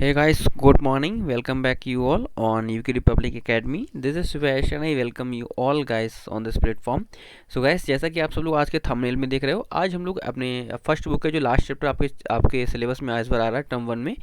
Hey guys, good morning. Welcome back you all on UK Republic Academy. This is Suvesh and I welcome you all guys on this platform. So guys, जैसा कि आप सब लोग आज के thumbnail में देख रहे हो, आज हम लोग अपने फर्स्ट बुक के जो लास्ट चैप्टर आपके सिलेबस में आज बार आ रहा है टर्म 1 में,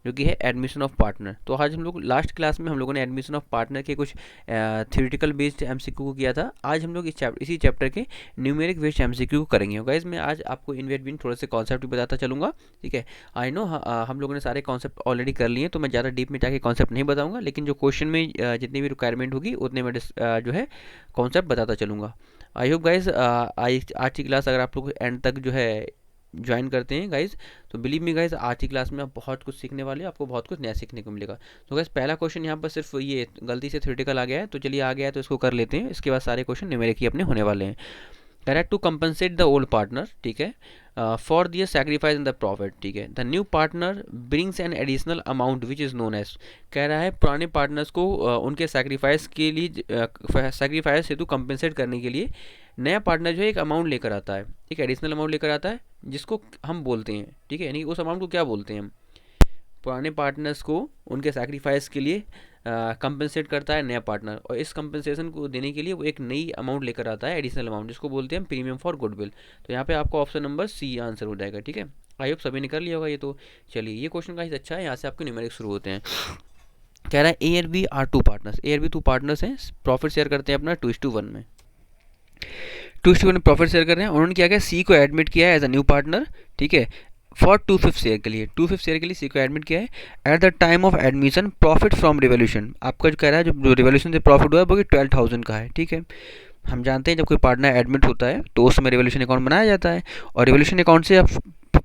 जो कि है एडमिशन ऑफ पार्टनर। तो आज हम लोग लास्ट क्लास में हम लोगों ने एडमिशन ऑफ पार्टनर के कुछ थ्योरेटिकल बेस्ड एमसीक्यू को किया था। आज हम लोग इसी चैप्टर के न्यूमेरिक बेस्ड एमसीक्यू को करेंगे। गाइस मैं आज आपको इन बिटवीन थोड़े से कॉन्सेप्ट भी बताता चलूँगा, ठीक है। आई नो हम लोगों ने सारे कॉन्सेप्ट ऑलरेडी कर लिए हैं, तो मैं ज़्यादा डीप में जाके कॉन्सेप्ट नहीं बताऊँगा, लेकिन जो क्वेश्चन में जितनी भी रिक्वायरमेंट होगी उतने में जो है कॉन्सेप्ट बताता चलूँगा। आई होप गाइज आज की क्लास अगर आप लोग एंड तक जो है ज्वाइन करते हैं गाइज, तो बिलीव मी गाइज आज की क्लास में आप बहुत कुछ सीखने वाले हैं, आपको बहुत कुछ नया सीखने को मिलेगा। तो गाइज पहला क्वेश्चन यहाँ पर सिर्फ ये गलती से थ्योरेटिकल आ गया है, तो चलिए आ गया है तो इसको कर लेते हैं। इसके बाद सारे क्वेश्चन न्यूमेरिक ही अपने होने वाले हैं। Correct, to compensate the old partner, ठीक है, for their sacrifice in the profit, ठीक है, the new partner brings an additional amount which is known as. कह रहा है पुराने पार्टनर्स को उनके सेक्रीफाइस के लिए सेक्रीफाइस हेतु कंपनसेट करने के लिए नया पार्टनर जो है एक अमाउंट लेकर आता है, एक एडिशनल अमाउंट लेकर आता है, जिसको हम बोलते हैं, ठीक है, यानी उस अमाउंट को क्या बोलते हैं हम, पुराने पार्टनर्स को उनके सैक्रिफाइस के लिए कंपनसेट करता है नया पार्टनर, और इस कंपनसेशन को देने के लिए वो एक नई अमाउंट लेकर आता है, एडिशनल अमाउंट, जिसको बोलते हैं हम प्रीमियम फॉर गुडविल। तो यहाँ पे आपको ऑप्शन नंबर सी आंसर हो जाएगा, ठीक है। आई होप सभी ने कर लिया होगा ये। तो चलिए ये क्वेश्चन का अच्छा है, यहाँ से आपके न्यूमेरिक शुरू होते हैं। कह रहा है ए और बी आर टू पार्टनर्स, ए और बी टू पार्टनर्स हैं, प्रॉफिट शेयर करते हैं अपना 2:1 में, 2:1 प्रॉफिट शेयर कर रहे हैं। उन्होंने क्या किया, सी को एडमिट किया है एज अ न्यू पार्टनर, ठीक है, फॉर 2/5 शेयर के लिए, 2/5 शेयर के लिए सी को एडमिट किया है। At the time of admission profit from revolution, आपका जो कह रहा है जो रिवोल्यूशन से प्रॉफिट हुआ है वो 12,000 का है, ठीक है। हम जानते हैं जब कोई पार्टनर एडमिट होता है तो उस समय रिवोल्यूशन अकाउंट बनाया जाता है, और रिवोल्यूशन अकाउंट से अब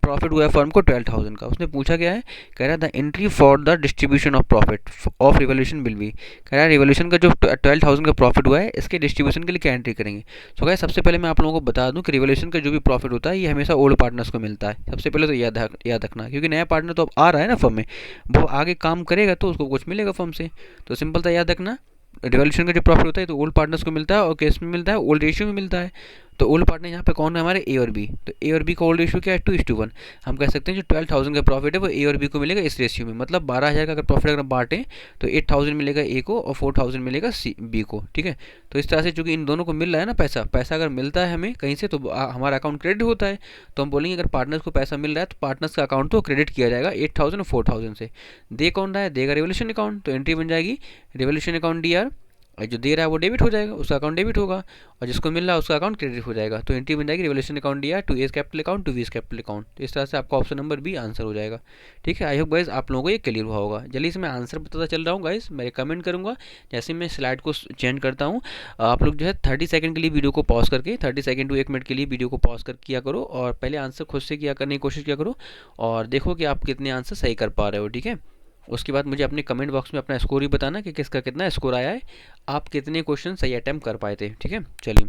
प्रॉफिट हुआ है फर्म को 12,000 का। उसने पूछा क्या है, कह रहा है the entry for the distribution of profit of revolution will be, कह रहा है रिवोल्यूशन का जो 12,000 का प्रॉफिट हुआ है इसके डिस्ट्रीब्यूशन के लिए क्या एंट्री करेंगे। सो गाइस सबसे पहले मैं आप लोगों को बता दूं कि रिवोल्यूशन का जो भी प्रॉफिट होता है ये हमेशा ओल्ड पार्टनर्स को मिलता है। सबसे पहले तो याद रखना, क्योंकि नया पार्टनर तो अब आ रहा है ना फर्म में, वो आगे काम करेगा तो उसको कुछ मिलेगा फर्म से, तो सिंपल था याद रखना, रिवोल्यूशन का जो प्रॉफिट होता है तो ओल्ड पार्टनर्स को मिलता है, और केस में मिलता है ओल्ड रेशियो में मिलता है। तो ओल्ड पार्टनर यहाँ पे कौन है हमारे, ए और बी। तो ए और बी का ओल्ड रेशियो क्या है, 2:1। हम कह सकते हैं जो 12,000 का प्रॉफिट है वो ए और बी को मिलेगा इस रेशियो में, मतलब 12,000 का अगर प्रॉफिट अगर बांटें तो 8,000 मिलेगा ए को और 4,000 मिलेगा बी को, ठीक है। तो इस तरह से चूंकि इन दोनों को मिल रहा है ना पैसा अगर मिलता है हमें कहीं से तो हमारा अकाउंट क्रेडिट होता है, तो हम बोलेंगे अगर पार्टनर्स को पैसा मिल रहा है तो पार्टनर्स का अकाउंट तो क्रेडिट किया जाएगा 8,000 और 4,000 से। दे कौन रहा है, देगा रिवोल्यूशन अकाउंट, तो एंट्री बन जाएगी रिवोल्यूशन अकाउंट डी आर, और जो दे रहा है वो डेबिट हो जाएगा, उसका अकाउंट डेबिट होगा, और जिसको मिल रहा है उसका अकाउंट क्रेडिट हो जाएगा। तो एंट्री बन जाएगी रिवोल्यूशन अकाउंट दिया to A's capital account to B's capital account. तो इस तरह से आपका ऑप्शन नंबर बी आंसर हो जाएगा, ठीक है। आई होप गाइस आप लोगों को ये क्लियर हुआ होगा। जल्दी से मैं आंसर बताता चल रहा हूँ गाइस, मैं रिकमेंड करूँगा जैसे मैं स्लाइड को चेंज करता हूँ, आप लोग जो है 30 सेकंड के लिए वीडियो को पॉज करके 30 सेकंड टू 1 मिनट के लिए वीडियो को पॉज कर किया करो, और पहले आंसर खुद से किया करने की कोशिश किया करो, और देखो कि आप कितने आंसर सही कर पा रहे हो, ठीक है। उसके बाद मुझे अपने कमेंट बॉक्स में अपना स्कोर ही बताना कि किसका कितना स्कोर आया है, आप कितने क्वेश्चन सही अटैम्प्ट कर पाए थे, ठीक है। चलिए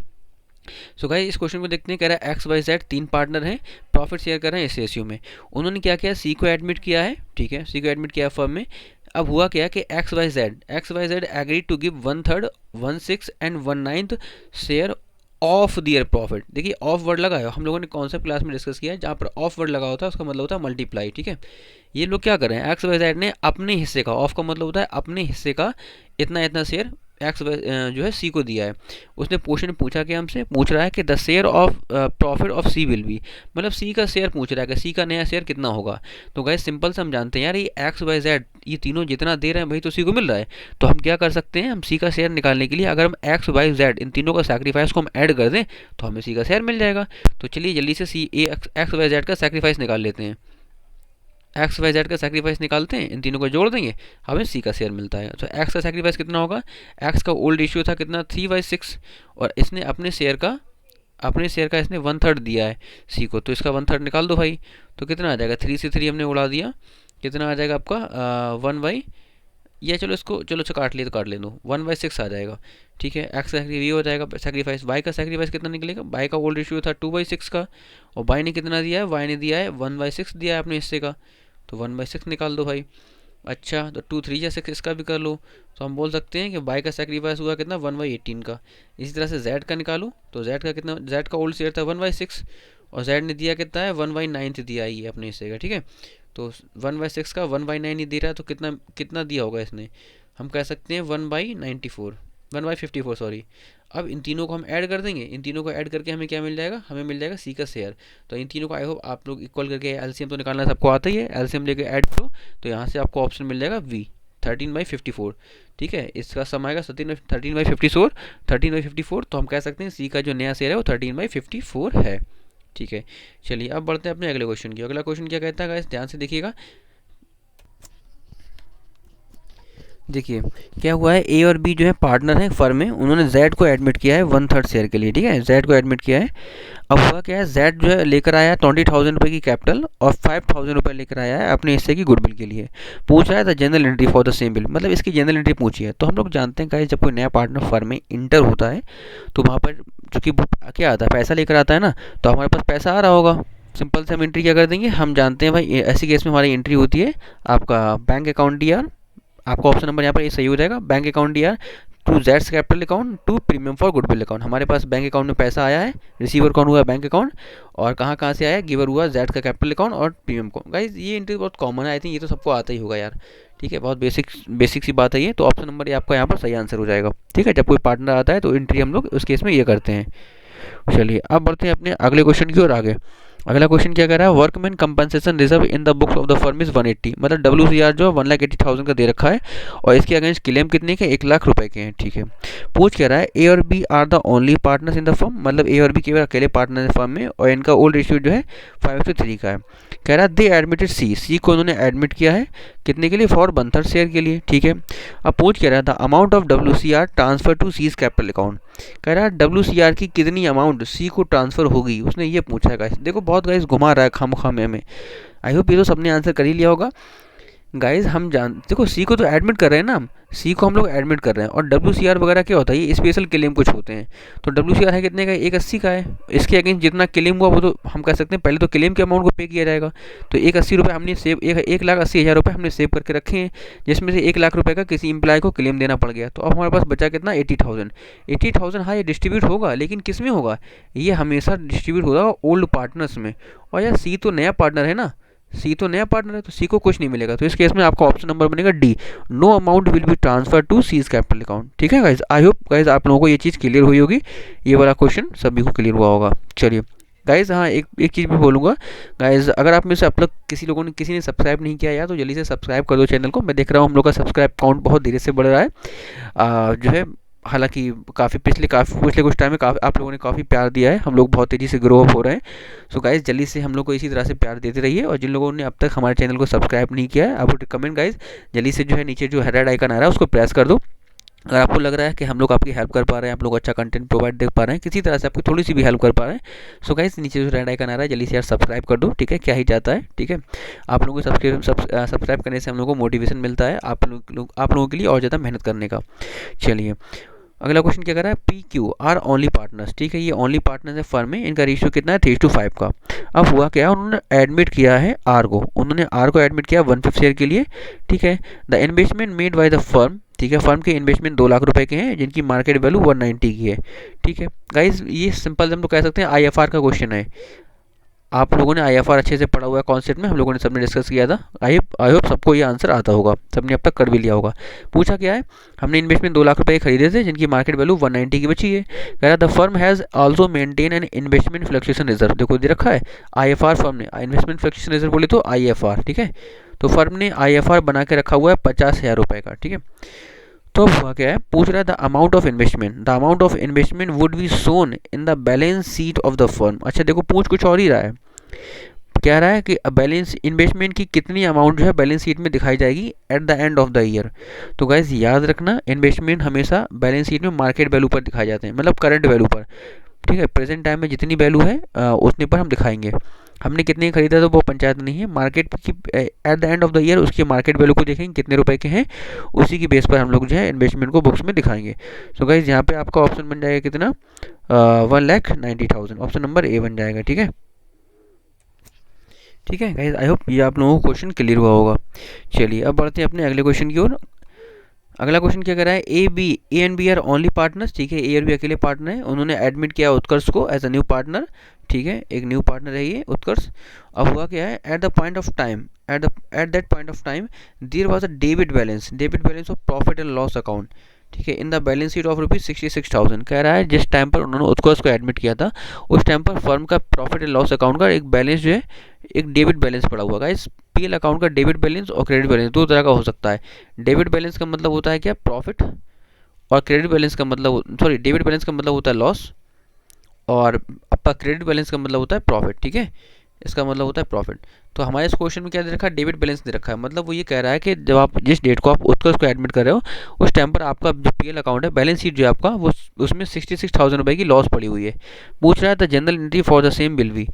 सो गाइस इस क्वेश्चन को देखते हैं। कह रहा है एक्स वाई जेड 3 पार्टनर हैं, प्रॉफिट शेयर कर रहे हैं इस रेशियो में। उन्होंने क्या किया, सी को एडमिट किया है, ठीक है, सी को एडमिट किया फर्म में। अब हुआ क्या कि X Y Z agree to give 1/3, 1/6 and 1/9 share of their profit. देखिए ऑफ वर्ड लगा है, हम लोगों ने कॉन्सेप्ट क्लास में डिस्कस किया है, जहाँ पर ऑफ वर्ड लगा होता है उसका मतलब होता है मल्टीप्लाई, ठीक है। ये लोग क्या कर रहे हैं, एक्स वाई जेड ने अपने हिस्से का, ऑफ का मतलब होता है अपने हिस्से का इतना इतना शेयर एक्स जो है सी को दिया है। उसने क्वेश्चन पूछा कि हमसे पूछ रहा है कि the share of profit of C will be, मतलब सी का शेयर पूछ रहा है कि सी का नया शेयर कितना होगा। तो गाइस सिंपल से हम जानते हैं यार ये एक्स वाई जेड ये तीनों जितना दे रहे हैं भाई तो सी को मिल रहा है, तो हम क्या कर सकते हैं, हम सी का शेयर निकालने के लिए अगर हम एक्स वाई जेड इन तीनों का सैक्रिफाइस को हम ऐड कर दें तो हमें सी का शेयर मिल जाएगा। तो चलिए जल्दी से सी एक्स वाई जेड का सैक्रिफाइस निकाल लेते हैं। एक्स वाई जेड का सैक्रिफाइस निकालते हैं, इन तीनों को जोड़ देंगे, हमें सी का शेयर मिलता है। तो एक्स का सैक्रिफाइस कितना होगा, एक्स का ओल्ड रेशियो था कितना 3/6, और इसने अपने शेयर का इसने 1/3 दिया है सी को, तो इसका 1/3 निकाल दो भाई। तो कितना आ जाएगा, 3 से 3 हमने उड़ा दिया, कितना आ जाएगा आपका 1/, या चलो इसको चलो काट ले तो काट ले दो, 1/6 आ जाएगा, ठीक है। एक्स का ये हो जाएगा सैक्रिफाइस। वाई का सैक्रिफाइस कितना निकलेगा, वाई का ओल्ड रेशियो था 2/6 का, और वाई ने कितना दिया है, वाई ने दिया है 1/6 दिया है अपने हिस्से का, तो 1/6 निकाल दो भाई। अच्छा तो 2 3 या 6 इसका भी कर लो, तो हम बोल सकते हैं कि वाई का सैक्रिफाइस हुआ कितना 1/18 का। इसी तरह से जेड का निकालो, तो जेड का कितना, जेड का ओल्ड शेयर था 1/6, और Z ने दिया कितना है 1/9 दिया है ये अपने हिस्से का, ठीक है। तो 1/6 का 1/9 ही दे रहा है, तो कितना कितना दिया होगा इसने, हम कह सकते हैं 1/94, 1/54 सॉरी। अब इन तीनों को हम ऐड कर देंगे, इन तीनों को ऐड करके हमें क्या मिल जाएगा, हमें मिल जाएगा C का शेयर। तो इन तीनों को आई होप आप लोग इक्वल करके एलसीएम तो निकालना सबको आता ही है, एलसीएम लेके ऐड करो तो यहाँ से आपको ऑप्शन मिल जाएगा V 13/54, ठीक है। इसका सम आएगा 13/54, 13/54, तो हम कह सकते हैं C का जो नया शेयर है वो 13/54 है, ठीक है। चलिए अब बढ़ते हैं अपने अगले क्वेश्चन की। अगला क्वेश्चन क्या कहता है गाइस, ध्यान से देखिएगा। देखिए क्या हुआ है, ए और बी जो है पार्टनर है फर्म में, उन्होंने जेड को एडमिट किया है 1/3 शेयर के लिए, ठीक है। जेड को एडमिट किया है। अब हुआ क्या है, जेड जो है लेकर आया 20,000 रुपये की कैपिटल और 5,000 रुपये लेकर आया है अपने हिस्से की गुडविल के लिए। पूछ रहा है the general entry for the same bill, मतलब इसकी जनरल एंट्री पूछी है। तो हम लोग जानते हैं गाइस, जब कोई नया पार्टनर फर्म में इंटर होता है तो वहाँ पर चूँकि क्या आता है, पैसा लेकर आता है ना, तो हमारे पास पैसा आ रहा होगा। सिंपल से हम एंट्री क्या कर देंगे, हम जानते हैं भाई ऐसी केस में हमारी एंट्री होती है आपका बैंक अकाउंट डीआर, आपका ऑप्शन नंबर यहाँ पर ये सही हो जाएगा, बैंक अकाउंट डीआर टू जेड्स capital account to premium for goodwill account. हमारे पास बैंक अकाउंट में पैसा आया है, रिसीवर कौन हुआ बैंक अकाउंट, और कहाँ कहाँ से आया, गिवर हुआ जेड का कैपिटल अकाउंट और प्रीमियम को। गाइस ये एंट्री बहुत कॉमन है, आई थिंक ये तो सबको आता ही होगा यार, ठीक है। बहुत बेसिक सी बात है ये, तो ऑप्शन नंबर ये आपका यहाँ पर सही आंसर हो जाएगा, ठीक है। जब कोई पार्टनर आता है तो एंट्री हम लोग उस केस में ये करते हैं। चलिए अब बढ़ते हैं अपने अगले क्वेश्चन की ओर आगे। अगला क्वेश्चन क्या कह रहा है, workman compensation reserve in the books of the firm is 180, मतलब WCR जो 1,80,000 का दे रखा है और इसके अगेंस्ट क्लेम कितने के, 1,00,000 रुपए के हैं, ठीक है। पूछ कह रहा है ए और B are the only partners in the firm, मतलब ए और बी केवल अकेले पार्टनर है फर्म में और इनका ओल्ड रेशियो जो है 5:3 का है। कह रहा है दे एडमिटेड सी को उन्होंने एडमिट किया है कितने के लिए, फॉर 1/3 शेयर के लिए, ठीक है। अब पूछ कह रहा है the amount of WCR transfer to C's capital account, कह रहा है WCR की कितनी अमाउंट सी को ट्रांसफर होगी, उसने ये पूछा है गाइस। देखो बहुत गाइस घुमा रहा है खामखा में, आई होप ये तो सबने आंसर कर ही लिया होगा। गाइज हम देखो सी को तो एडमिट कर रहे हैं ना, हम सी को हम लोग एडमिट कर रहे हैं, और WCR वगैरह क्या होता है, ये स्पेशल क्लेम कुछ होते हैं। तो WCR है कितने का, 180 का है। इसके अगेंस्ट जितना क्लेम हुआ वो तो हम कह सकते हैं पहले तो क्लेम के अमाउंट को पे किया जाएगा। तो 180 रुपये हमने सेव 1,80,000 रुपये हमने सेव करके रखे हैं, जिसमें से 1,00,000 रुपये का किसी एम्प्लॉय को क्लेम देना पड़ गया। तो अब हमारे पास बचा कितना, 80,000। हाँ ये डिस्ट्रीब्यूट होगा, लेकिन किस में होगा, ये हमेशा डिस्ट्रीब्यूट होगा ओल्ड पार्टनर्स में। और यार सी तो नया पार्टनर है ना, सी तो नया पार्टनर है, तो सी को कुछ नहीं मिलेगा। तो इस केस में आपका ऑप्शन नंबर बनेगा D, no amount will be transfer to C's capital account, ठीक है गाइज। आई होप गाइज आप लोगों को ये चीज़ क्लियर हुई होगी, ये वाला क्वेश्चन सभी को क्लियर हुआ होगा। चलिए गाइज, हाँ एक चीज़ मैं बोलूँगा गाइज, अगर आप में से आप लोग किसी ने सब्सक्राइब नहीं किया यार, तो जल्दी से सब्सक्राइब कर दो चैनल को। मैं देख रहा हूँ हम लोग का सब्सक्राइब काउंट बहुत धीरे से बढ़ रहा है, जो है हालांकि पिछले कुछ टाइम में आप लोगों ने काफ़ी प्यार दिया है, हम लोग बहुत तेज़ी से ग्रो अप हो रहे हैं। सो गाइज जल्दी से हम लोग को इसी तरह से प्यार देते रहिए, और जिन लोगों ने अब तक हमारे चैनल को सब्सक्राइब नहीं किया है, आई वुड रिकमेंड गाइज जल्दी से जो है नीचे जो रेड आइकन आ रहा है उसको प्रेस कर दो। अगर आपको लग रहा है कि हम लोग आपकी हेल्प कर पा रहे हैं, आप लोग अच्छा कंटेंट प्रोवाइड दे पा रहे हैं, किसी तरह से आपकी थोड़ी सी भी हेल्प कर पा रहे हैं, सो गाइस नीचे जो रेड आइकन आ रहा है जल्दी से यार सब्सक्राइब कर दो, ठीक है। क्या ही जाता है, ठीक है। आप लोगों को सब्सक्राइब करने से हम लोगों को मोटिवेशन मिलता है आप लोगों के लिए और ज़्यादा मेहनत करने का। चलिए अगला क्वेश्चन क्या कर रहा है, PQ आर ओनली पार्टनर्स, ठीक है। ये ओनली पार्टनर्स है फर्म में, इनका रेशियो कितना है 3:5 का। अब हुआ क्या, उन्होंने एडमिट किया है उन्होंने आर को एडमिट किया 1/5 शेयर के लिए, ठीक है। The investment made by the firm, ठीक है, फर्म के इन्वेस्टमेंट 2,00,000 रुपए के हैं, जिनकी मार्केट वैल्यू 190 की है, ठीक है। गाइज ये सिंपल हम लोग कह सकते हैं IFR का क्वेश्चन है। आप लोगों ने IFR अच्छे से पढ़ा हुआ है कॉन्सेप्ट में, हम लोगों ने सबने डिस्कस किया था। आई होप सबको ये आंसर आता होगा, सबने अब तक कर भी लिया होगा। पूछा क्या है, हमने इन्वेस्टमेंट 2,00,000 रुपये खरीदे थे, जिनकी मार्केट वैल्यू 190 की बची है। कह रहा the firm has also maintain an investment fluctuation reserve, देखो दे रखा है IFR, फर्म ने इन्वेस्टमेंट फ्लक्चुएशन रिजर्व बोले तो IFR, ठीक है। तो फर्म ने IFR बना के रखा हुआ है 50,000 रुपये का, ठीक है। तो हुआ क्या है, पूछ रहा है the amount of investment would be shown in the balance sheet of the firm. अच्छा देखो पूछ कुछ और ही रहा है, कह रहा है कि बैलेंस इन्वेस्टमेंट की कितनी अमाउंट जो है बैलेंस शीट में दिखाई जाएगी at the end of the year. तो गाइज याद रखना, इन्वेस्टमेंट हमेशा बैलेंस शीट में मार्केट वैल्यू पर दिखाए जाते हैं, मतलब करंट वैल्यू पर, ठीक है। प्रेजेंट टाइम में जितनी वैल्यू है उतने पर हम दिखाएंगे। हमने कितने खरीदा तो वो पंचायत नहीं है, मार्केट की at the end of the year उसकी मार्केट वैल्यू को देखेंगे कितने रुपए के हैं, उसी की बेस पर हम लोग जो है इन्वेस्टमेंट को बुक्स में दिखाएंगे। सो गाइज यहाँ पे आपका ऑप्शन बन जाएगा कितना, 1,90,000, ऑप्शन नंबर ए बन जाएगा, ठीक है। ठीक है गाइज, आई होप ये आप लोगों को क्वेश्चन क्लियर हुआ होगा। चलिए अब बढ़ते हैं अपने अगले क्वेश्चन की ओर। अगला क्वेश्चन क्या कर रहा है, A and B are only partners, ठीक है, ए और बी अकेले पार्टनर है, उन्होंने एडमिट किया उत्कर्ष को एज अ न्यू पार्टनर, ठीक है, एक न्यू पार्टनर है ये उत्कर्ष। अब हुआ क्या है, at the point of time, at that point of time there was a debit balance of profit and loss account, ठीक है, in the balance sheet of ₹66,000। कह रहा है जिस टाइम पर उन्होंने उत्कर्ष को एडमिट किया था उस टाइम पर फर्म का प्रॉफिट एंड लॉस अकाउंट का एक बैलेंस जो है, एक डेबिट बैलेंस पड़ा हुआ। गाइस पीएल अकाउंट का डेबिट बैलेंस और क्रेडिट बैलेंस दो तरह का हो सकता है। डेबिट बैलेंस का मतलब होता है क्या, प्रॉफिट, और क्रेडिट बैलेंस का मतलब, सॉरी, डेबिट बैलेंस का मतलब होता है लॉस, और आपका क्रेडिट बैलेंस का मतलब होता है प्रॉफिट, ठीक है, इसका मतलब होता है प्रॉफिट। तो हमारे इस क्वेश्चन में क्या दे रखा है, डेबिट बैलेंस दे रखा है, मतलब वो ये कह रहा है कि जब आप जिस डेट को आप उत्कर्ष को एडमिट कर रहे हो उस टाइम पर आपका जो पीएल अकाउंट है, बैलेंस शीट जो है आपका, वो उसमें 66,000 रुपये की लॉस पड़ी हुई है। पूछ रहा है the general entry for the same bill भी,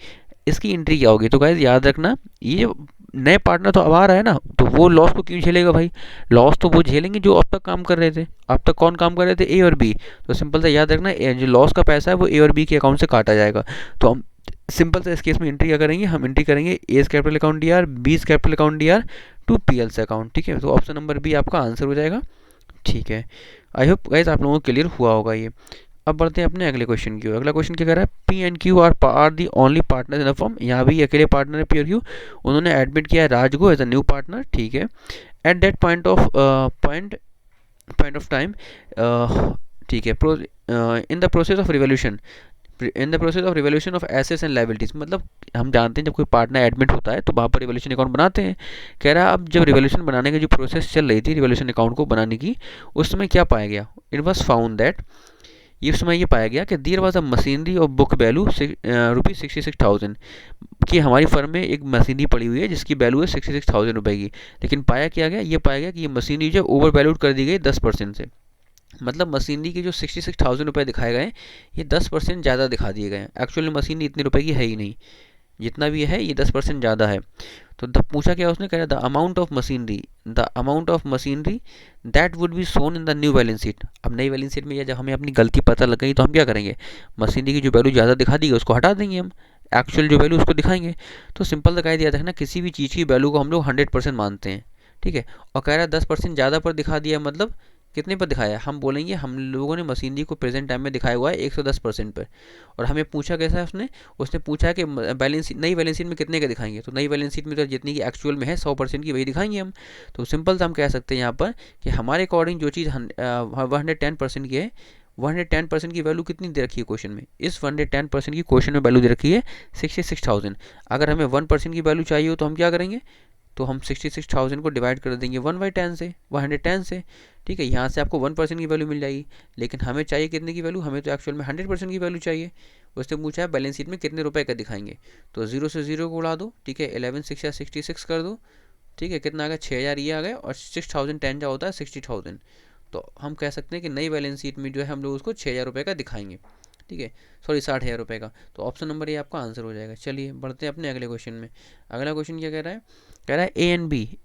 इसकी एंट्री क्या होगी। तो गाइस याद रखना, ये नए पार्टनर तो अब आ रहा है ना, तो वो लॉस को क्यों झेलेगा भाई, लॉस तो वो झेलेंगे जो अब तक काम कर रहे थे। अब तक कौन काम कर रहे थे, ए और बी। तो सिंपल सा याद रखना, जो लॉस का पैसा है वो ए और बी के अकाउंट से काटा जाएगा। तो हम सिंपल से इस केस में एंट्री क्या करेंगे, हम एंट्री करेंगे A's capital account D R, B's capital account D R to PL से अकाउंट, ठीक है। तो ऑप्शन नंबर बी आपका आंसर हो जाएगा, ठीक है। आई होप गाइस आप लोगों को क्लियर हुआ होगा ये। अब बढ़ते हैं अपने अगले क्वेश्चन की ओर। अगला क्वेश्चन क्या कर रहा है, P and Q are the only partner in the firm. यहाँ भी अकेले पार्टनर है पी और क्यू, उन्होंने एडमिट किया है राज को एज अ न्यू पार्टनर, ठीक है। Eight that point of time, ठीक है, in the process of revolution, in the process of revolution of assets and liabilities, मतलब हम जानते हैं जब कोई पार्टनर एडमिट होता है तो वहाँ पर रिवोल्यूशन अकाउंट बनाते हैं। कह रहा है अब जब रिवोल्यूशन बनाने की जो प्रोसेस चल रही थी रिवोल्यूशन अकाउंट को बनाने की, उस समय क्या पाया गया, इट वॉज फाउंड दैट, ये समय ये पाया गया कि देयर वाज अ मशीनरी और बुक वैल्यू ₹66,000, कि हमारी फर्म में एक मशीनरी पड़ी हुई है जिसकी वैल्यू है 66,000 रुपये की। लेकिन पाया क्या गया, ये पाया गया कि ये मशीनरी जो ओवर वैल्यूड कर दी गई 10% से, मतलब मशीनरी के जो 66,000 रुपये दिखाए गए ये 10% ज़्यादा दिखा दिए गए हैं। एक्चुअली मशीनरी इतने रुपए की है ही नहीं, जितना भी है ये 10% ज़्यादा है। तो तब पूछा क्या उसने, कह रहा the amount of machinery that would be shown in the new balance sheet. अब नई बैलेंस शीट में या जब हमें अपनी गलती पता लग गई तो हम क्या करेंगे, मशीनरी की जो वैल्यू ज़्यादा दिखा दी उसको हटा देंगे, हम एक्चुअल जो वैल्यू उसको दिखाएंगे। तो सिंपल दिखाई दिया था ना, किसी भी चीज़ की वैल्यू को हम लोग 100% मानते हैं, ठीक है। और कह रहा है 10% ज़्यादा पर दिखा दिया, मतलब कितने पर दिखाया, हम बोलेंगे हम लोगों ने मशीनरी को प्रेजेंट टाइम में दिखाया हुआ है 110% पर। और हमें पूछा कैसा है उसने पूछा कि नई बैलेंस शीट में कितने का दिखाएंगे, तो नई बैलेंस शीट में तो जितनी की एक्चुअल में है 100% की वही दिखाएंगे हम। तो सिंपल से हम कह सकते हैं यहाँ पर कि हमारे अकॉर्डिंग जो चीज़ 110% की है, 110% की वैल्यू कितनी दे रखी है क्वेश्चन में, इस 110% की क्वेश्चन में वैल्यू दे रखी है 66,000। अगर हमें 1% की वैल्यू चाहिए हो तो हम क्या करेंगे, तो हम 66,000 को डिवाइड कर देंगे 1/10 से, 110 से, ठीक है। यहाँ से आपको 1% की वैल्यू मिल जाएगी। लेकिन हमें चाहिए कितने की वैल्यू, हमें तो एक्चुअल में 100% की वैल्यू चाहिए। उसने पूछा है बैलेंस शीट में कितने रुपए का दिखाएंगे, तो 0 से 0 को उड़ा दो, ठीक है, 11 6 या 66 कर दो, ठीक है, कितना आ गया 6,000 ये आ गया, और 6000 10 जा होता है 60,000। तो हम कह सकते हैं कि नई बैलेंस शीट में जो है हम लोग उसको 6,000 रुपये का दिखाएंगे, ठीक है, सॉरी 60,000 रुपये का। तो ऑप्शन नंबर ये आपका आंसर हो जाएगा। चलिए बढ़ते हैं अपने अगले क्वेश्चन में। अगला क्वेश्चन क्या कह रहा है, कह रहा है A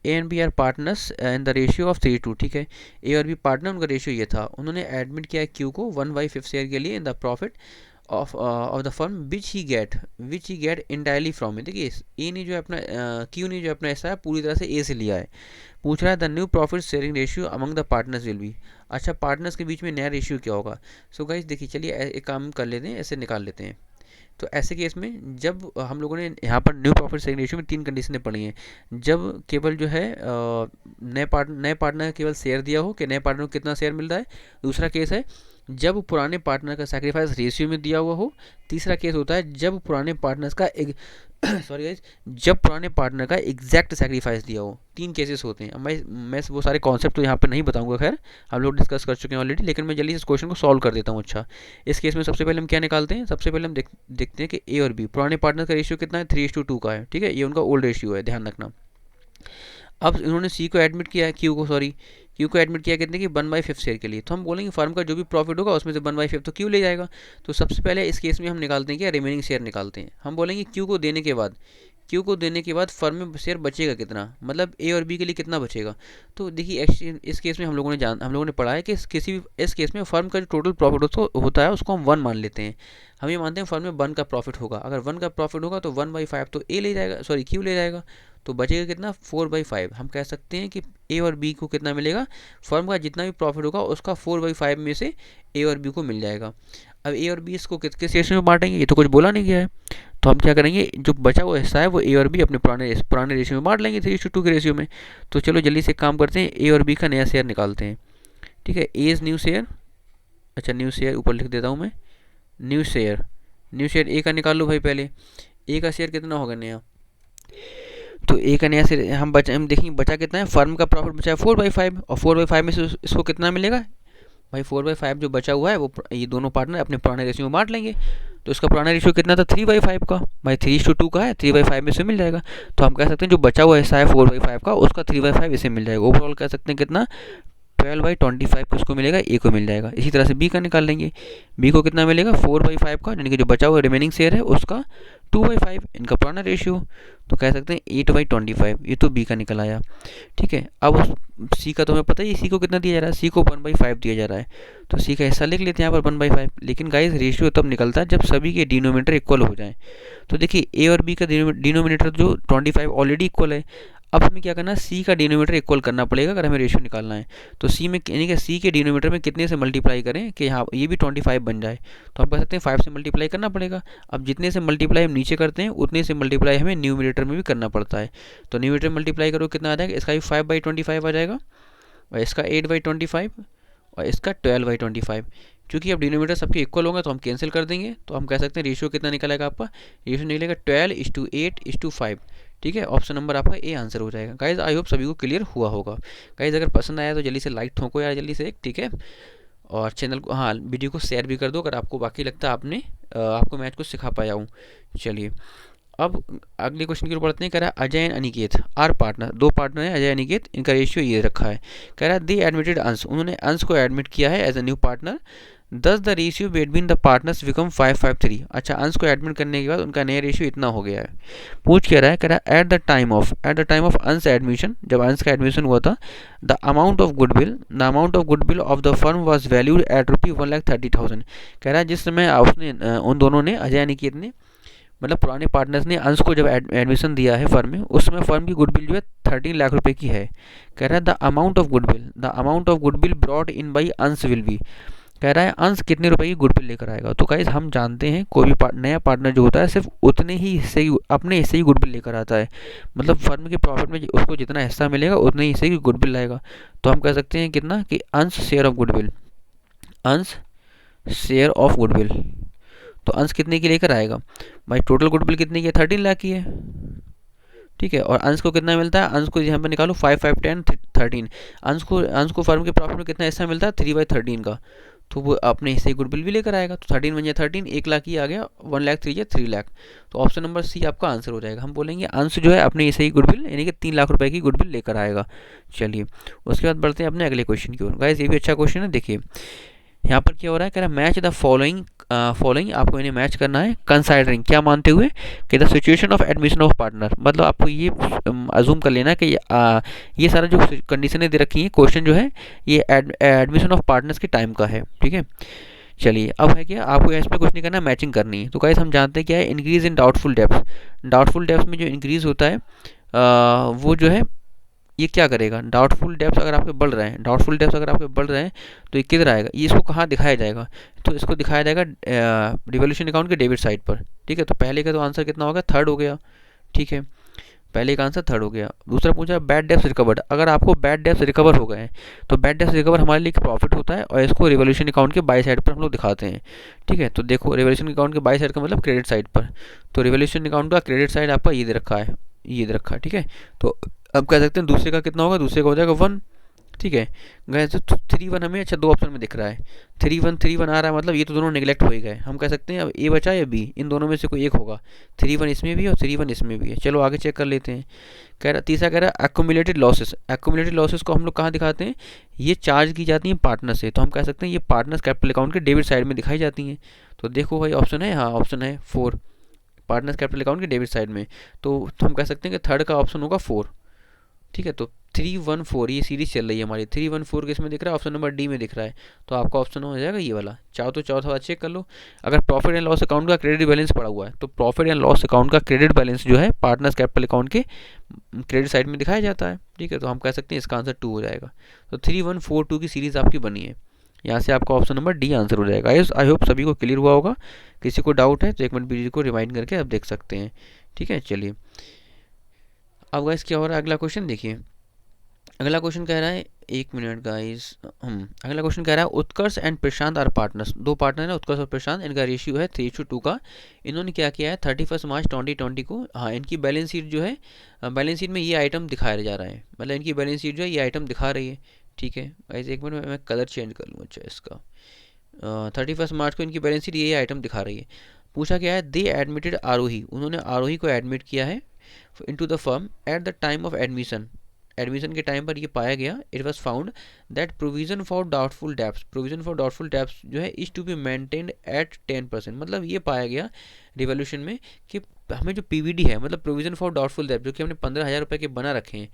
and B are partners in the ratio of 3:2, ठीक है। ए और बी पार्टनर, उनका रेशियो ये था, उन्होंने एडमिट किया है क्यू को 1/5 शेयर के लिए in the profit of the firm which he get entirely from. देखिए ए ने जो अपना क्यू ने जो अपना ऐसा है पूरी तरह से ए से लिया है। पूछ रहा है the new profit sharing ratio among the partners will be. अच्छा, पार्टनर्स के बीच में नया रेशियो क्या होगा। सो गाइस देखिए, चलिए एक काम कर लेते हैं, ऐसे निकाल लेते हैं। तो ऐसे केस में जब हम लोगों ने यहाँ पर न्यू प्रॉफिट शेयरिंग रेशियो में 3 कंडीशनें पढ़ी हैं। जब केवल जो है नए पार्टनर केवल शेयर दिया हो कि नए पार्टनर को कितना शेयर मिल रहा है। दूसरा केस है जब पुराने पार्टनर का सैक्रिफाइस रेशियो में दिया हुआ हो। तीसरा केस होता है जब पुराने पार्टनर्स का एक सॉरी गाइज, जब पुराने पार्टनर का एग्जैक्ट सैक्रिफाइस दिया हो। 3 केसेस होते हैं। अब मैं वो सारे कॉन्सेप्ट तो यहाँ पे नहीं बताऊंगा, खैर हम लोग डिस्कस कर चुके हैं ऑलरेडी, लेकिन मैं जल्दी से इस क्वेश्चन को सॉल्व कर देता हूँ। अच्छा, इस केस में सबसे पहले हम क्या निकालते हैं, सबसे पहले हम देखते हैं कि ए और बी पुराने पार्टनर का रेशियो कितना है, 3:2 का है, ठीक है, ये उनका ओल्ड रेशियो है, ध्यान रखना। अब इन्होंने सी को एडमिट किया है, क्यू को एडमिट किया कितने की 1/5 शेयर के लिए। तो हम बोलेंगे फर्म का जो भी प्रॉफिट होगा उसमें से 1/5 तो क्यू ले जाएगा। तो सबसे पहले इस केस में हम निकालते हैं क्या, रिमेनिंग शेयर निकालते हैं। हम बोलेंगे क्यू को देने के बाद फर्म में शेयर बचेगा कितना, मतलब ए और बी के लिए कितना बचेगा। तो देखिए इस केस में हम लोगों ने पढ़ा है कि इस केस में फर्म का जो टोटल प्रॉफिट होता है उसको हम 1 मान लेते हैं। हम ये मानते हैं फर्म में 1 का प्रॉफिट होगा। अगर 1 का प्रॉफिट होगा तो 1/5 तो ए ले जाएगा, सॉरी क्यू ले जाएगा। तो बचेगा कितना 4/5। हम कह सकते हैं कि ए और बी को कितना मिलेगा, फर्म का जितना भी प्रॉफिट होगा उसका 4/5 में से ए और बी को मिल जाएगा। अब ए और बी इसको किस किस रेशियो में बांटेंगे, ये तो कुछ बोला नहीं गया है। तो हम क्या करेंगे, जो बचा हुआ हिस्सा है वो ए और बी अपने पुराने रेशियो में बांट लेंगे, 3:2 के रेशियो में। तो चलो जल्दी से काम करते हैं, ए और बी का नया शेयर निकालते हैं। ठीक है, ए इज़ न्यू शेयर, अच्छा न्यू शेयर ऊपर लिख देता हूँ मैं, न्यू शेयर ए का निकाल लो भाई। पहले ए का शेयर कितना होगा नया, तो ए का नया शेयर हम देखेंगे बचा कितना है, फर्म का प्रॉफिट बचा है 4/5, और 4/5 में से इसको कितना मिलेगा भाई, 4/5 जो बचा हुआ है वो ये दोनों पार्टनर अपने पुराने रेशियो में बांट लेंगे। तो इसका पुराना रेशियो कितना था, 3/5 का, भाई 3:2 का है, 3/5 में से मिल जाएगा। तो हम कह सकते हैं जो बचा हुआ हिस्सा है 4/5 का, उसका 3/5 इसे मिल जाएगा। ओवरऑल कह सकते हैं कितना, 12/25 किसको मिलेगा, ए को मिल जाएगा। इसी तरह से बी का निकाल लेंगे, बी को कितना मिलेगा 4/5 का, यानी कि जो बचा हुआ रिमेनिंग शेयर है उसका 2/5, इनका पुराना रेशियो। तो कह सकते हैं 8/25, ये तो बी का निकल आया। ठीक है, अब सी का तो हमें पता ही, सी को कितना दिया जा रहा है, सी को 1/5 दिया जा रहा है। तो सी का हिस्सा लिख लेते हैं यहाँ पर 1/5। लेकिन गाइस रेशियो तब निकलता है जब सभी के डिनोमिनेटर इक्वल हो जाए। तो देखिए ए और बी का डिनोमिनेटर जो 25 ऑलरेडी इक्वल है, अब हमें क्या करना है, सी का डिनोमीटर इक्वल करना पड़ेगा अगर हमें रेशियो निकालना है। तो सी में यानी कि सी के डिनोमीटर में कितने से मल्टीप्लाई करें कि यहाँ ये भी 25 बन जाए। तो हम कह सकते हैं 5 से मल्टीप्लाई करना पड़ेगा। अब जितने से मल्टीप्लाई हम नीचे करते हैं उतने से मल्टीप्लाई हमें न्यूमिनेटर में भी करना पड़ता है। तो न्यूमिनेटर मल्टीप्लाई करो कितना आ जाएगा, इसका भी 5/25 आ जाएगा, और इसका 8/25, और इसका 12/25। क्योंकि अब डिनोमीटर सबके इक्वल होंगे तो हम कैंसिल कर देंगे। तो हम कह सकते हैं रेशियो कितना निकलेगा आपका, रेशियो निकलेगा 12:8:5। ठीक है, ऑप्शन नंबर आपका ए आंसर हो जाएगा। गाइज आई होप सभी को क्लियर हुआ होगा। गाइज अगर पसंद आया तो जल्दी से लाइक ठोको यार, जल्दी से एक, ठीक है। और चैनल को, हाँ, वीडियो को शेयर भी कर दो अगर आपको बाकी लगता है आपको मैथ को सिखा पाया हूँ। चलिए अब अगले क्वेश्चन की ओर बढ़ते हैं। कह रहा है Ajay and Aniket are partner, दो पार्टनर हैं अजय अनिकेत, इनका रेशियो ये रखा है। कह रहा है दे एडमिटेड अंश, उन्होंने अंश को एडमिट किया है एज अ न्यू पार्टनर, दस the ratio between the partners become 5:3। अच्छा, अंश को एडमिट करने के बाद उनका नया रेशियो इतना हो गया है। पूछ कह रहा है, कह रहा है एट द टाइम ऑफ अंश एडमिशन, जब अंश का एडमिशन हुआ था, the amount of goodwill of the firm was valued at ₹1,30,000। कह रहा है जिस समय उसने उन दोनों ने, अजय अनिकेत ने, मतलब पुराने पार्टनर्स ने अंश को जब एडमिशन दिया है फर्म में, उस समय फर्म की गुडविल जो है 13 लाख रुपए की है। कह रहा है the amount of goodwill brought in by अंश विल बी, कह रहा है अंश कितने रुपए की गुडविल लेकर आएगा। तो गाइस हम जानते हैं कोई भी नया पार्टनर जो होता है सिर्फ उतने ही हिस्से, अपने हिस्से ही गुडविल लेकर आता है। मतलब फर्म के प्रॉफिट में उसको जितना हिस्सा मिलेगा उतने ही हिस्से की गुडविल लाएगा। तो हम कह सकते हैं कितना, कि अंश शेयर ऑफ गुडविल, अंश शेयर ऑफ गुडविल। तो अंश कितने की लेकर आएगा भाई, टोटल गुडविल कितनी की है, 13 लाख की है। ठीक है, और अंश को कितना मिलता है, अंश को यहाँ पर निकालो 5, 5, 10, 13। अंश को फर्म के प्रॉफिट में कितना हिस्सा मिलता है, 3/13 का। तो वो अपने हिस्से गुडविल भी लेकर आएगा। तो 13 बन जाए 13, 1 लाख ही आ गया, 1 लाख 3 या 3 लाख। तो ऑप्शन नंबर सी आपका आंसर हो जाएगा। हम बोलेंगे अंश जो है अपने हिस्से की गुडविल यानी कि 3 लाख रुपए की गुडविल लेकर आएगा। चलिए उसके बाद बढ़ते हैं अपने अगले क्वेश्चन की ओर। गाइस ये भी अच्छा क्वेश्चन है, देखिए यहाँ पर क्या हो रहा है, कह रहा है मैच द फॉलोइंग आपको इन्हें मैच करना है कंसाइडरिंग, क्या मानते हुए, कि the situation of admission of partner. मतलब आपको ये अजूम कर लेना है कि ये सारा जो कंडीशनें दे रखी हैं, क्वेश्चन जो है ये एडमिशन ऑफ पार्टनर्स के टाइम का है। ठीक है, चलिए अब है क्या, आपको इसमें कुछ नहीं करना, मैचिंग करनी है। तो गाइस हम जानते हैं क्या है, इंक्रीज इन डाउटफुल डेप्थ में जो इंक्रीज होता है वो जो है ये क्या करेगा, डाउटफुल डेप्थ अगर आपके बढ़ रहे हैं तो ये किधर आएगा, ये इसको कहाँ दिखाया जाएगा, तो इसको दिखाया जाएगा रिवोल्यूशन अकाउंट के डेबिट साइड पर। ठीक है, तो पहले का तो आंसर कितना हो गया, 3rd हो गया। ठीक है, पहले का आंसर 3rd हो गया। दूसरा पूछा बैड डेप्थ रिकवर्ड, अगर आपको बैड डेप्थ रिकवर हो गए तो बैड डेप्थ रिकवर हमारे लिए प्रॉफिट होता है और इसको रिवोल्यूशन अकाउंट के बाई साइड पर हम लोग दिखाते हैं। ठीक है, तो देखो रिवोल्यूशन अकाउंट के बाई साइड का मतलब क्रेडिट साइड पर, तो रिवोल्यूशन अकाउंट का क्रेडिट साइड आपका ये दे रखा है, ये दे रखा है। ठीक है, तो अब कह सकते हैं दूसरे का कितना होगा, दूसरे का हो जाएगा 1। ठीक है, गए तो 3-1 हमें अच्छा 2 ऑप्शन में दिख रहा है, 3-1 आ रहा है, मतलब ये तो दोनों नेगलेक्ट हो ही गए। हम कह सकते हैं अब ए बचा या बी, इन दोनों में से कोई एक होगा। 3-1 इसमें भी और 3-1 इसमें भी है। चलो आगे चेक कर लेते हैं। तीसरा कह रहा है एक्यूमुलेटेड लॉसेस को हम लोग कहाँ दिखाते हैं, ये चार्ज की जाती हैं पार्टनर से, तो हम कह सकते हैं ये पार्टनर्स कैपिटल अकाउंट के डेबिट साइड में दिखाई जाती हैं। तो देखो भाई ऑप्शन है, हाँ ऑप्शन है 4, पार्टनर्स कैपिटल अकाउंट के डेबिट साइड में। तो हम कह सकते हैं कि 3rd का ऑप्शन होगा 4, ठीक है। तो 314 ये सीरीज चल रही है हमारी, 314 किस में दिख रहा है, ऑप्शन नंबर डी में दिख रहा है। तो आपका ऑप्शन हो जाएगा ये वाला। चाहो तो चौथा चेक कर लो। अगर प्रॉफिट एंड लॉस अकाउंट का क्रेडिट बैलेंस पड़ा हुआ है तो प्रॉफिट एंड लॉस अकाउंट का क्रेडिट बैलेंस जो है पार्टनर्स कैपिटल अकाउंट के क्रेडिट साइड में दिखाया जाता है। ठीक है, तो हम कह सकते हैं इसका आंसर 2 हो जाएगा। तो 3142 की सीरीज आपकी बनी है। यहाँ से आपका ऑप्शन नंबर डी आंसर हो जाएगा। आई होप सभी को क्लियर हुआ होगा। किसी को डाउट है तो 1 मिनट वीडियो को रिमाइंड करके आप देख सकते हैं। ठीक है, चलिए अब गाइस क्या हो रहा है, अगला क्वेश्चन देखिए। अगला क्वेश्चन कह रहा है, 1 मिनट गाइस, अगला क्वेश्चन कह रहा है उत्कर्ष एंड प्रशांत आर पार्टनर्स। दो पार्टनर है उत्कर्ष और प्रशांत, इनका रेशियो है 3:2 का। इन्होंने क्या किया है 31 मार्च 2020 को, हाँ इनकी बैलेंस शीट जो है, बैलेंस शीट में ये आइटम दिखाया जा रहा है, मतलब इनकी बैलेंस शीट जो है ये आइटम दिखा रही है। ठीक है गाइस, 1 मिनट मैं कलर चेंज कर लूँ। अच्छा इसका 31 मार्च को इनकी बैलेंस शीट ये आइटम दिखा रही है। पूछा क्या है, दे एडमिटेड आरोही, उन्होंने आरोही को एडमिट किया है into the firm at the time of admission. Admission के टाइम पर ये पाया गया, it was found that provision for doubtful debts, provision for doubtful debts जो है is to be maintained at 10%। मतलब ये पाया गया रिवोल्यूशन में कि हमें जो पीवीडी है, मतलब प्रोविजन फॉर डाउटफुल डेब्ट, जो कि हमने 15,000 रुपये के बना रखे हैं,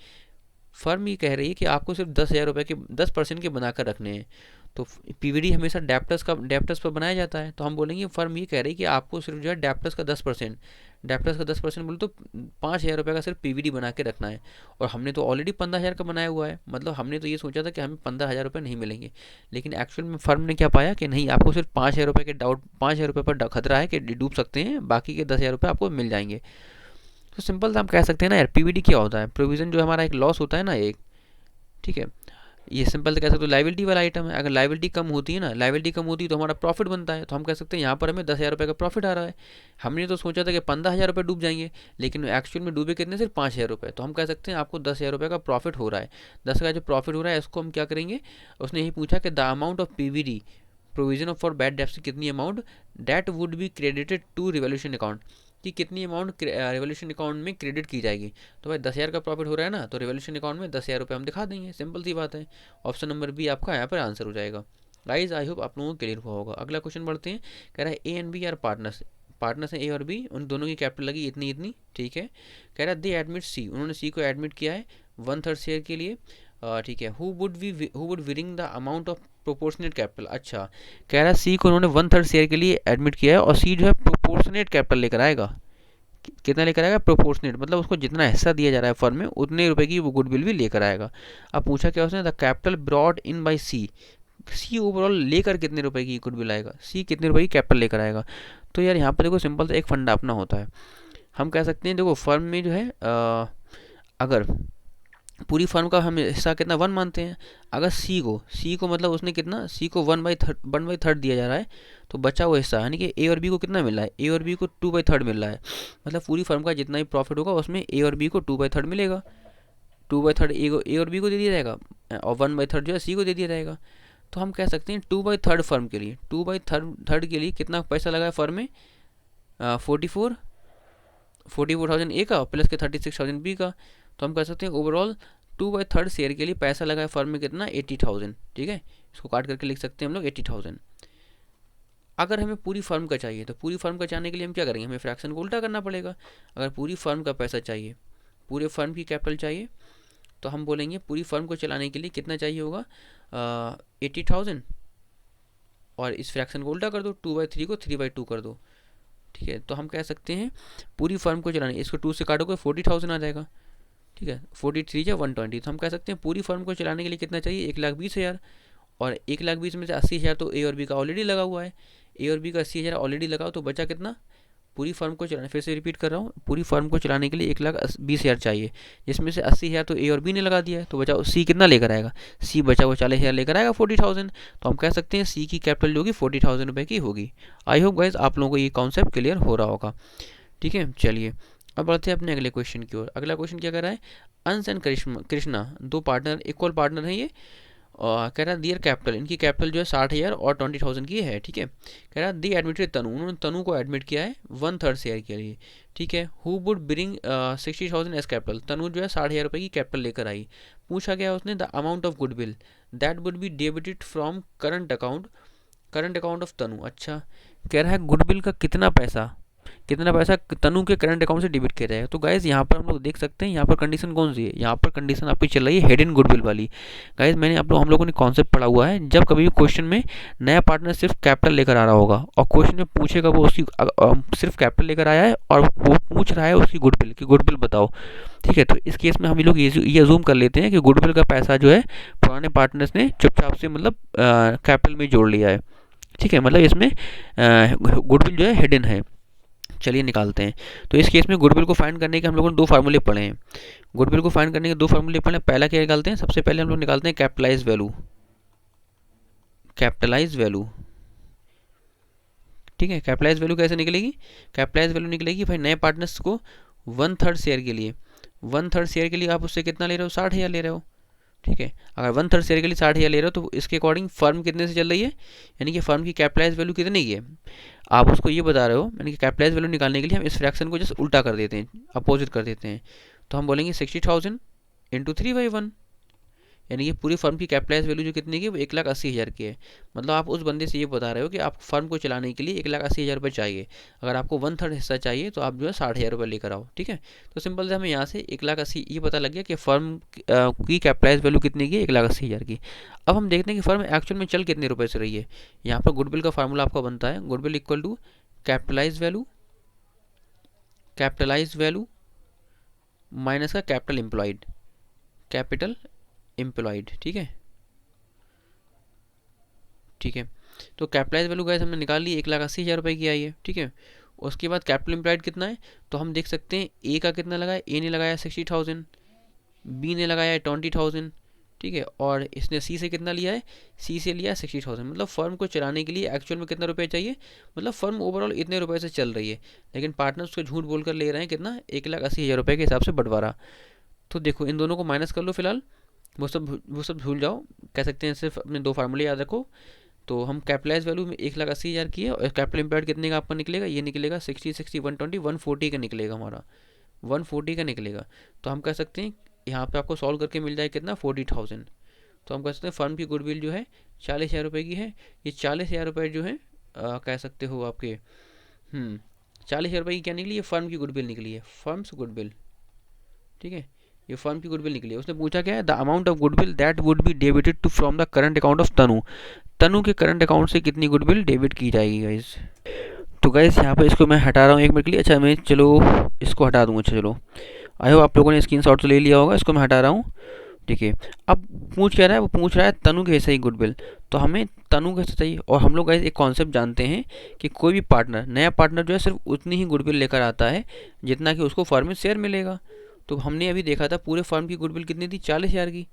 फर्म ये कह रही है कि आपको सिर्फ 10,000 रुपये के 10% के बनाकर रखने हैं। तो पीवीडी हमेशा डेप्टर्स पर बनाया जाता है। तो हम बोलेंगे फर्म ये कह रही है कि आपको सिर्फ जो है डेप्टर्स का 10%, डेप्टर्स का 10% बोले तो 5,000 रुपये का सिर्फ पीवीडी बना के रखना है। और हमने तो ऑलरेडी 15,000 का बनाया हुआ है, मतलब हमने तो ये सोचा था कि हमें 15,000 रुपये नहीं मिलेंगे, लेकिन एक्चुअल में फर्म ने क्या पाया कि नहीं, आपको सिर्फ 5,000 रुपये के 5,000 रुपये पर खतरा है कि डूब सकते हैं, बाकी के 10,000 रुपये आपको मिल जाएंगे। तो सिंपल सा हम कह सकते हैं ना यार, पीवीडी क्या होता है, प्रोविजन जो हमारा एक लॉस होता है ना एक। ठीक है, ये सिंपल से कह सकते हो लाइबिलिटी वाला आइटम है। अगर लाइबिलिटी कम होती है ना, लाइबिलिटी कम होती है तो हमारा प्रॉफिट बनता है। तो हम कह सकते हैं यहाँ पर हमें 10,000 रुपये का प्रॉफिट आ रहा है। हमने तो सोचा था कि 15,000 रुपये डूब जाएंगे, लेकिन एक्चुअल में डूबे कितने, सिर्फ 5,000 रुपये। तो हम कह सकते हैं आपको 10,000 रुपये का प्रॉफिट हो रहा है। 10 का जो प्रॉफिट हो रहा है इसको हम क्या करेंगे, उसने यही पूछा कि the amount of PVD provision for bad debts की कितनी amount debt would be credited to revaluation account, कि कितनी अमाउंट रिवोल्यूशन अकाउंट में क्रेडिट की जाएगी। तो भाई 10,000 का प्रॉफिट हो रहा है ना, तो रिवोल्यूशन अकाउंट में 10,000 रुपये हम दिखा देंगे। सिंपल सी बात है। ऑप्शन नंबर बी आपका यहाँ पर आंसर हो जाएगा। गाइज आई होप आप लोगों को क्लियर हुआ होगा। अगला क्वेश्चन बढ़ते हैं। कह रहा है A and B are partners, partners हैं ए और बी, उन दोनों की कैपिटल लगी इतनी इतनी। ठीक है, कह रहा है दे एडमिट सी, उन्होंने सी को एडमिट किया है 1/3 शेयर के लिए। ठीक है, who would bring the amount of proportionate capital. अच्छा, कह रहा है सी को उन्होंने 1/3 शेयर के लिए एडमिट किया है और सी जो है प्रोपोर्शनेट कैपिटल लेकर आएगा। कितना लेकर आएगा, प्रोपोर्शनेट, मतलब उसको जितना हिस्सा दिया जा रहा है फर्म में उतने रुपए की वो गुडविल भी लेकर आएगा। अब पूछा क्या उसने, the capital brought in by C, C overall लेकर कितने रुपए की गुडविल आएगा, सी कितने रुपए की कैपिटल लेकर आएगा। तो यार यहाँ पर देखो सिंपल सा एक फंडा अपना होता है। हम कह सकते हैं देखो फर्म में जो है अगर पूरी फर्म का हम हिस्सा कितना 1 मानते हैं, अगर सी को मतलब उसने कितना, सी को 1/3 दिया जा रहा है, तो बचा हुआ हिस्सा यानी कि ए और बी को कितना मिल रहा है, ए और बी को 2/3 मिल रहा है। मतलब पूरी फर्म का जितना भी प्रॉफिट होगा उसमें ए और बी को 2/3 मिलेगा। 2/3 ए और बी को दे दिया जाएगा और 1/3 जो है सी को दे दिया जाएगा। तो हम कह सकते हैं 2/3 फर्म के लिए, 2/3 के लिए कितना पैसा लगा है फर्म में, 44,000 ए का प्लस के 36,000 बी का। तो हम कह सकते हैं ओवरऑल 2/3 शेयर के लिए पैसा लगा है फर्म में कितना, 80,000। ठीक है, इसको काट करके लिख सकते हैं हम लोग 80,000। अगर हमें पूरी फर्म का चाहिए तो पूरी फर्म का चाहने के लिए हम क्या करेंगे, हमें फ्रैक्शन को उल्टा करना पड़ेगा। अगर पूरी फर्म का पैसा चाहिए, पूरे फर्म की कैपिटल चाहिए, तो हम बोलेंगे पूरी फर्म को चलाने के लिए कितना चाहिए होगा, 80,000, और इस फ्रैक्शन को उल्टा कर दो, 2/3 को 3/2 कर दो। ठीक है, तो हम कह सकते हैं पूरी फर्म को चलाने, इसको 2 से काटोगे 40,000 आ जाएगा। ठीक है, 43 या 120। तो हम कह सकते हैं पूरी फर्म को चलाने के लिए कितना चाहिए, 1,20,000, और 1,20,000 में से 80,000 तो ए और बी का ऑलरेडी लगा हुआ है। ए और बी का 80,000 ऑलरेडी लगाओ तो बचा कितना, पूरी फर्म को चलाने, फिर से रिपीट कर रहा हूँ, पूरी फर्म को चलाने के लिए 1,20,000 चाहिए, जिसमें से 80,000 तो ए और बी ने लगा दिया है। तो बचा सी कितना लेकर आएगा, सी बचा वो 40,000 लेकर आएगा, 40,000। तो हम कह सकते हैं सी की कैपिटल जो होगी 40,000 रुपये की होगी। आई होप गाइज आप लोगों को ये कॉन्सेप्ट क्लियर हो रहा होगा। ठीक है, चलिए अब बढ़ते हैं अपने अगले क्वेश्चन की ओर। अगला क्वेश्चन क्या कर रहा है, अंश एंड कृष्णा दो पार्टनर, इक्वल पार्टनर है ये, और कह रहा है दियर कैपिटल, इनकी कैपिटल जो है 60,000 और 20,000 की है। ठीक है, कह रहा है दी एडमिटेड तनु, उन्होंने तनु को एडमिट किया है 1/3 शेयर के लिए। ठीक है, who would bring 60,000 as capital, Tanu जो है 60,000 रुपये की कैपिटल लेकर आई। पूछा गया उसने the amount of goodwill that would be debited from current account of Tanu. अच्छा, कह रहा है गुडविल का कितना पैसा, कितना पैसा तनु के करंट अकाउंट से डेबिट किया जाएगा। तो गाइज यहाँ पर हम लोग देख सकते हैं यहाँ पर कंडीशन कौन सी है, यहाँ पर कंडीशन आपकी चल रही है हेड इन गुडविल वाली। गाइज मैंने हम लोगों ने कॉन्सेप्ट पढ़ा हुआ है, जब कभी भी क्वेश्चन में नया पार्टनर सिर्फ कैपिटल लेकर आ रहा होगा और क्वेश्चन में पूछेगा वो उसकी सिर्फ कैपिटल लेकर आया है और वो पूछ रहा है उसकी गुडविल की गुडविल बताओ, ठीक है। तो इस केस में हम लोग ये अजूम कर लेते हैं कि गुडविल का पैसा जो है पुराने पार्टनर्स ने चुपचाप से मतलब कैपिटल में जोड़ लिया है, ठीक है। मतलब इसमें गुडविल जो है हिडन है। चलिए निकालते हैं। तो इस केस में गुडविल को फाइंड करने के हम लोगों ने दो फार्मूले पढ़े हैं। गुडविल को फाइंड करने के दो फार्मूले पढ़े हैं। पहला क्या निकालते हैं, सबसे पहले हम लोग निकालते हैं कैपिटलाइज वैल्यू, कैपिटलाइज वैल्यू, ठीक है। कैपिटलाइज वैल्यू कैसे निकलेगी, कैपिटलाइज वैल्यू निकलेगी भाई नए पार्टनर्स को 1/3 शेयर के लिए, 1/3 शेयर के लिए आप उससे कितना ले रहे हो, 60,000 ले रहे हो, ठीक है। अगर 1/3 शेयर के लिए 60,000 ले रहे हो तो इसके अकॉर्डिंग फर्म कितने से चल रही है, यानी कि फर्म की कैपिटलाइज वैल्यू कितनी की है आप उसको ये बता रहे हो। यानी कि कैपिटलाइज वैल्यू निकालने के लिए हम इस फ्रैक्शन को जस्ट उल्टा कर देते हैं, अपोजिट कर देते हैं। तो हम बोलेंगे 60,000 इंटू 3/1, यानी कि पूरी फर्म की कैपिटलाइज वैल्यू जो कितनी की वो 1,80,000 की है। मतलब आप उस बंदे से ये बता रहे हो कि आप फर्म को चलाने के लिए 1,80,000 रुपये चाहिए, अगर आपको 1/3 हिस्सा चाहिए तो आप जो है 60,000 रुपये लेकर आओ, ठीक है। तो सिंपल से हमें यहाँ से 1,80,000 ये पता लग गया कि फर्म की कैपिटलाइज वैल्यू कितनी की, 1,80,000 की। अब हम देखते हैं कि फर्म एक्चुअल में चल कितने रुपये से रही है। यहाँ पर गुडविल का फार्मूला आपका बनता है, goodwill equal to capitalise value, capitalise value minus का कैपिटल एम्प्लॉयड, कैपिटल एम्प्लॉयड, ठीक है, ठीक है। तो कैपिटलाइज वैल्यू गाइस हमने निकाल ली, 1,80,000 रुपये की आई है, ठीक है। उसके बाद कैपिटल एम्प्लॉयड कितना है, तो हम देख सकते हैं ए का कितना लगाया, ए ने लगाया 60,000, बी ने लगाया 20,000, ठीक है। और इसने सी से कितना लिया है, सी से लिया 60,000। मतलब फर्म को चलाने के लिए एक्चुअल में कितना रुपये चाहिए, मतलब फर्म ओवरऑल इतने रुपए से चल रही है, लेकिन पार्टनर्स को झूठ बोलकर ले रहे हैं कितना, 1,80,000 रुपये के हिसाब से बंटवारा। तो देखो इन दोनों को माइनस कर लो फिलहाल, वो सब भूल जाओ, कह सकते हैं सिर्फ अपने दो फार्मूले याद रखो। तो हम कैपिटलाइज वैल्यू में 1,80,000 की है और कैपिटल एम्प्लॉयड कितने का आपका निकलेगा, ये निकलेगा 60, 60, 120, 140 का निकलेगा हमारा, 140 का निकलेगा। तो हम कह सकते हैं यहाँ पे आपको सॉल्व करके मिल जाए कितना, 40,000। तो हम कह सकते हैं फर्म की गुडविल जो है 40,000 रुपये की है। ये 40,000 रुपये जो है कह सकते हो आपके 40,000 रुपये की क्या निकली, ये फर्म की गुडविल निकली है, फर्म्स गुडविल, ठीक है। ये फर्म की गुडविल निकली है। उसने पूछा क्या है, the amount of goodwill that would be debited to from the current account of Tanu, Tanu के करंट अकाउंट से कितनी गुडविल डेबिट की जाएगी गाइस। तो गाइस यहाँ पे इसको मैं हटा रहा हूँ 1 मिनट के लिए, अच्छा मैं चलो इसको हटा दूँ, अच्छा चलो आई होप आप लोगों ने स्क्रीनशॉट तो ले लिया होगा, इसको मैं हटा रहा हूँ, ठीक है। अब पूछ क्या रहा है, वो पूछ रहा है तनु के ऐसे ही गुडविल, तो हमें तनु कैसे चाहिए। और हम लोग गाइस एक कॉन्सेप्ट जानते हैं कि कोई भी पार्टनर, नया पार्टनर जो है सिर्फ उतनी ही गुडविल लेकर आता है जितना कि उसको फर्म में शेयर मिलेगा। तो हमने अभी देखा था पूरे फर्म की गुडविल कितनी थी, 40,000 की,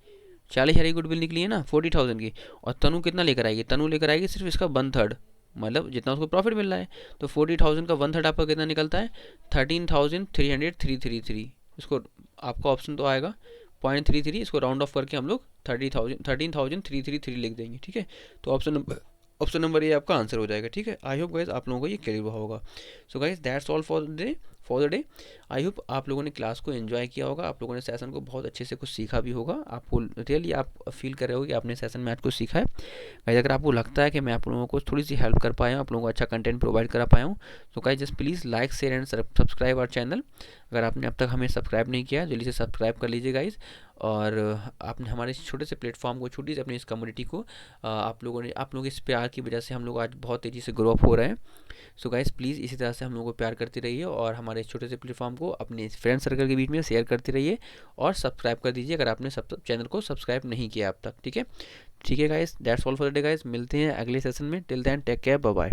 40,000 की गुडविल निकली है ना, 40,000 की। और तनु कितना लेकर आएगी, तनु लेकर आएगी सिर्फ इसका 1/3, मतलब जितना उसको प्रॉफिट मिल रहा है। तो 40,000 का 1/3 आपका कितना निकलता है, 13,333। इसको आपका ऑप्शन तो आएगा 0.33, इसको राउंड ऑफ करके हम लोग 13,333 लिख देंगे, ठीक है। तो ऑप्शन नंबर ये आपका आंसर हो जाएगा, ठीक है। आई होप गाइज आप लोगों को ये क्लियर हुआ होगा। So guys that's all for the day. I hope आप लोगों ने क्लास को एंजॉय किया होगा, आप लोगों ने सेशन को बहुत अच्छे से कुछ सीखा भी होगा, आपको रियली आप फील कर रहे हो कि आपने सेशन में आज कुछ सीखा है। गाइज अगर आपको लगता है कि मैं आप लोगों को थोड़ी सी हेल्प कर पाया हूँ, आप लोगों को अच्छा कंटेंट प्रोवाइड करा पाया हूँ, तो guys just please like share and subscribe our channel. अगर आपने अब तक हमें सब्सक्राइब नहीं किया जल्दी से सब्सक्राइब कर लीजिए गाइज। और आपने हमारे छोटे से प्लेटफॉर्म को, छोटी सी अपनी इस कम्युनिटी को आप लोगों के इस प्यार की वजह से हम लोग आज बहुत तेज़ी से ग्रो अप हो रहे हैं। सो गाइज प्लीज़ इसी तरह से हम लोगों को प्यार करते रहिए और हमारे छोटे से प्लेटफॉर्म को अपने फ्रेंड सर्कल के बीच में शेयर करते रहिए और सब्सक्राइब कर दीजिए अगर आपने चैनल को सब्सक्राइब नहीं किया अब तक, ठीक है। ठीक है guys, that's all for the day guys, मिलते हैं अगले सेशन में। Till then take care, bye bye.